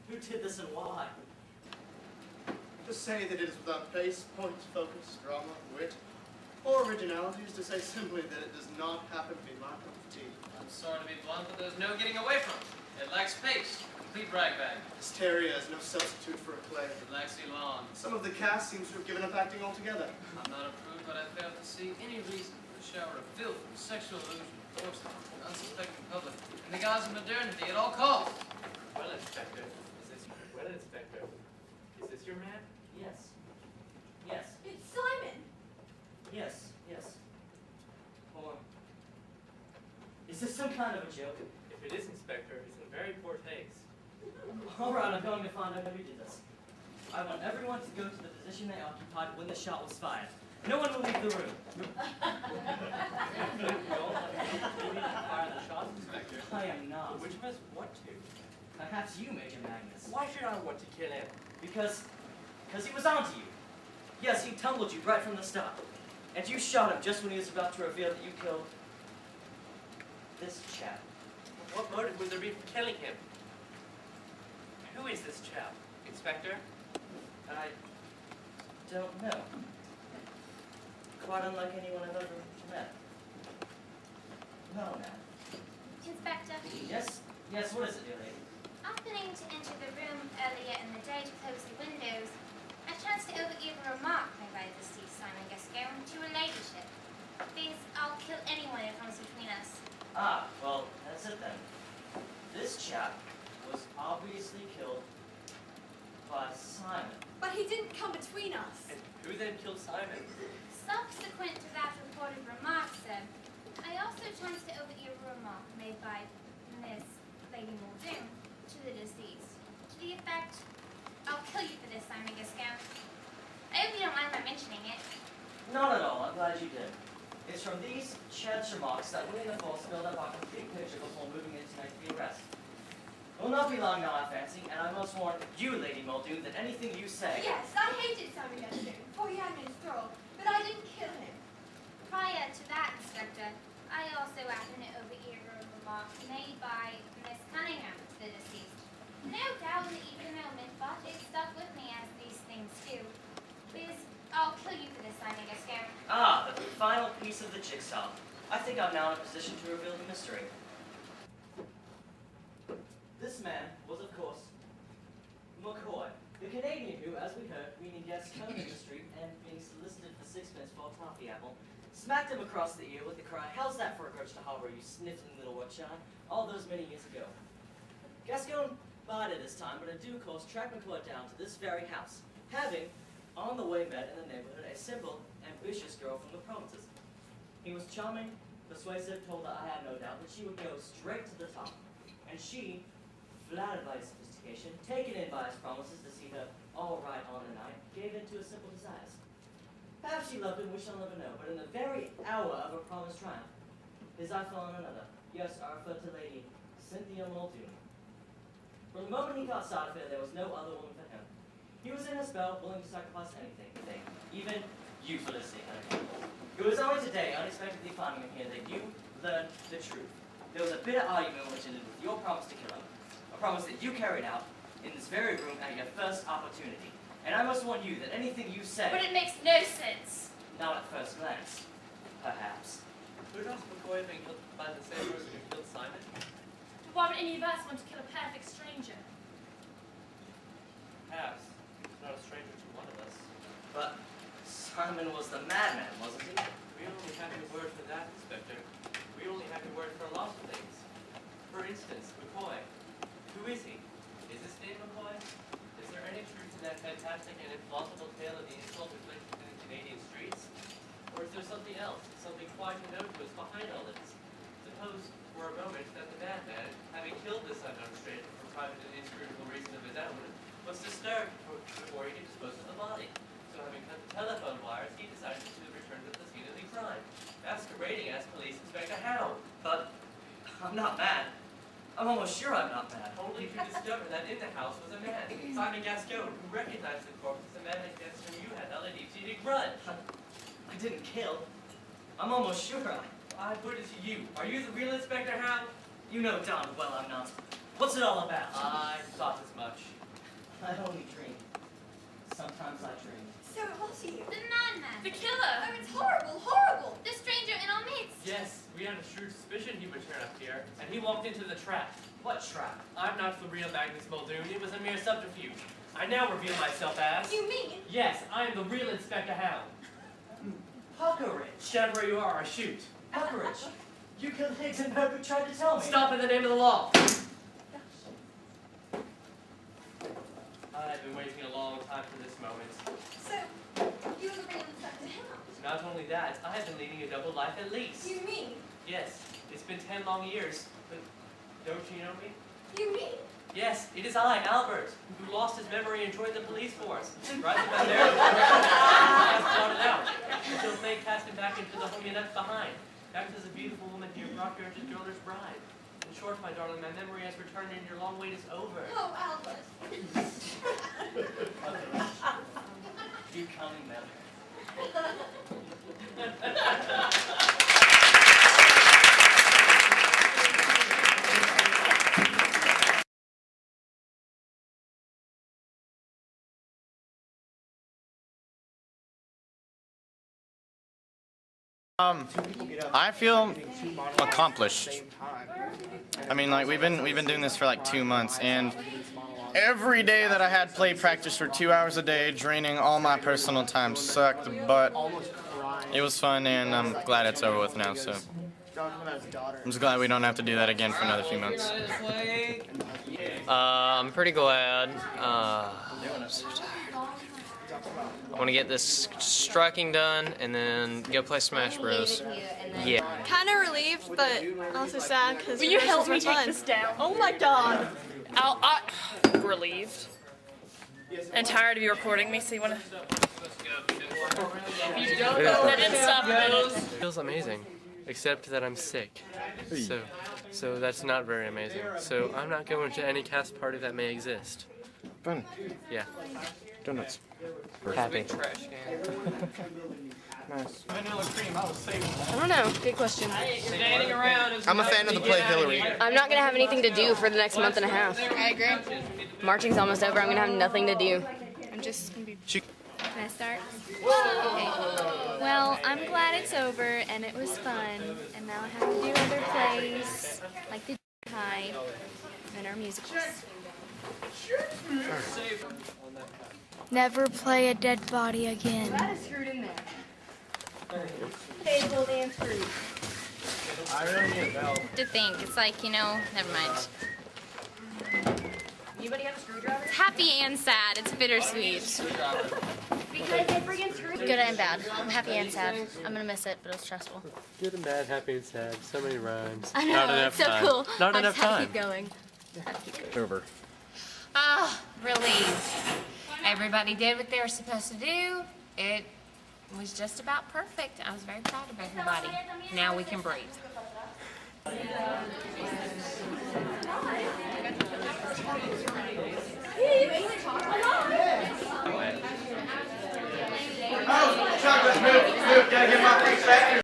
Who did this and why? To say that it is without pace, point, focus, drama, wit, or originality is to say simply that it does not happen to be my cup of tea. I'm sorry to be blunt, but there's no getting away from it. It lacks pace. Complete brag bag. Hysteria is no substitute for a play. It lacks elan. Some of the cast seems to have given up acting altogether. I'm not a prude, but I fail to see any reason for the shower of filth and sexual illusion forced on an unsuspecting public in the guise of modernity at all costs. Well, Inspector, is this your man? Yes. Yes. It's Simon! Yes. Yes. Or is this some kind of a joke? If it is, Inspector, it's in very poor taste. All right, I'm going to find out who did this. I want everyone to go to the position they occupied when the shot was fired. No one will leave the room. You need to fire the shots, Inspector. I am not. Which of us want to? Perhaps you, Major Magnus. Why should I want to kill him? Because he was onto you. Yes, he tumbled you right from the start. And you shot him just when he was about to reveal that you killed this chap. What motive would there be for killing him? Who is this chap, Inspector? I don't know. Quite unlike anyone I've ever met. Well, now. Inspector, Yes? Yes, what is it, dear lady? happening to enter the room earlier in the day to close the windows, I chanced to overhear a remark made by the deceased Simon Gascoigne to her ladyship. Viz, I'll kill anyone who comes between us. Ah, well, that's it then. This chap was obviously killed by Simon. But he didn't come between us. And who then killed Simon? Subsequent to that reported remark, sir, I also chanced to overhear a remark made by Miss Lady Muldoon to the deceased, to the effect, I'll kill you for this, Simon Gascoigne. I hope you don't mind my mentioning it. Not at all, I'm glad you did. It's from these chance remarks that William the Fourth spelled up our complete picture before moving in tonight for the arrest. It will not be long now, I fancy, and I must warn you, Lady Muldoon, that anything you say... Yes, I hated Simon Gascoigne, for he had me in thrall, but I didn't kill him. Prior to that, Inspector, I also happened to overhear a remark made by Miss Cunningham to the deceased. No doubt in the heat of the moment, but it stuck with me as these things do. Viz, I'll kill you for this, Simon Gascoigne. Ah, the final piece of the jigsaw. I think I'm now in a position to reveal the mystery. This man was, of course, McCoy, the Canadian who, as we heard, meeting guests coming in the street and being solicited for sixpence for a toffee apple, smacked him across the ear with the cry, "How's that for a courage to hover, you sniffling little whatshine?" all those many years ago. Gascoigne bided this time, but in due course tracked McCoy down to this very house, having, on the way, met in the neighborhood a simple, ambitious girl from the provinces. He was charming, persuasive, told her, I had no doubt, that she would go straight to the top, and she, flattered by his sophistication, taken in by his promises to see her all right on the night, gave in to his simple desires. Perhaps she loved him, we shall never know, but in the very hour of her promised triumph, his eye fell on another. Yes, I refer to Lady Cynthia Muldoon. From the moment he caught sight of her, there was no other woman for him. He was in her spell, willing to sacrifice anything, even you for the sake of it. It was only today, unexpectedly finding him here, that you learned the truth. There was a bitter argument which ended with your promise to kill him, a promise that you carried out in this very room at your first opportunity. And I must warn you that anything you say... But it makes no sense. Not at first glance, perhaps. Could not McCoy have been killed by the same person who killed Simon? But why would any of us want to kill a perfect stranger? Perhaps. He's not a stranger to one of us. But Simon was the madman, wasn't he? We only have your word for that, Inspector. We only have your word for a lot of things. For instance, McCoy. Who is he? Is his name McCoy? Is there any truth to that fantastic and implausible tale of the insult inflicted in the Canadian streets? Or is there something else, something quite unknown to us behind all this? Suppose, for a moment, that the madman, having killed this unknown stranger for private and inscrutable reason of his own, was disturbed before he could dispose of the body. So having cut the telephone wires, he decided to return to the scene of the crime, masquerading as Police Inspector Hound. But I'm not mad. I'm almost sure I'm not mad. Only to discover that in the house was a man, Simon Gascoigne, who recognized the corpse as the man against whom you had held a deep-seated grudge. I didn't kill. I'm almost sure I put it to you. Are you the real Inspector Hound? You know darn well I'm not. What's it all about? I thought as much. I only dream. Sometimes I dream. So it was you. The madman. The killer! Oh, it's horrible, horrible. The stranger in our midst. Yes, we had a shrewd suspicion he would turn up here, and he walked into the trap. What trap? I'm not the real Magnus Muldoon, it was a mere subterfuge. I now reveal myself as... You mean? Yes, I am the real Inspector Hound. Puckeridge. Stand where you are, I shoot. Puckeridge. You killed Higgs and Herbert tried to tell me. Stop in the name of the law. I've been waiting a long time for this moment. So, you were the real Inspector Hound. Not only that, I have been leading a double life at least. You mean? Yes, it's been 10 long years, but don't you know me? You mean? Yes, it is I, Albert, who lost his memory and joined the police force. Right in my there, I was blotted out, until fate cast him back into the home you left behind. Back as a beautiful woman here brought here as Gilder's bride. In short, my darling, my memory has returned and your long wait is over. Oh, Albert. You coming, Mel? I feel accomplished. I mean, like we've been doing this for like 2 months, and every day that I had play practice for 2 hours a day, draining all my personal time, sucked, but it was fun, and I'm glad it's over with now. So I'm just glad we don't have to do that again for another few months. I'm pretty glad. I'm so tired. I want to get this striking done and then go play Smash Bros. Yeah. Kind of relieved, but also sad because Will you help me take this down? Oh my god. I'm relieved. And tired of you recording me, so you want to... If you don't know, that didn't stop a minute. It feels amazing, except that I'm sick. So that's not very amazing. So I'm not going to any cast party that may exist. Fun. Yeah. Donuts. Happy. Nice. I don't know. Good question. Standing around is I'm a fan of the play Hillary. I'm not going to have anything to do for the next month and a half. I agree. Marching's almost over. I'm going to have nothing to do. I'm just going to be... Can I start? Okay. Well, I'm glad it's over and it was fun, and now I have to do other plays like the High and our musicals. Never play a dead body again. That is screwed in there. Table and screwed. To think, it's like, never mind. Anybody have a screwdriver? It's happy and sad. It's bittersweet. Because they friggin' screwed. Good and bad. I'm happy and sad. I'm gonna miss it, but it was stressful. Good and bad, happy and sad. So many rhymes. I know, Not enough it's so time. cool. Not I enough just had to time. keep going. Over. Ah, relieved. Everybody did what they were supposed to do. It was just about perfect. I was very proud of everybody. Now we can breathe. Chocolate, move, gotta get my free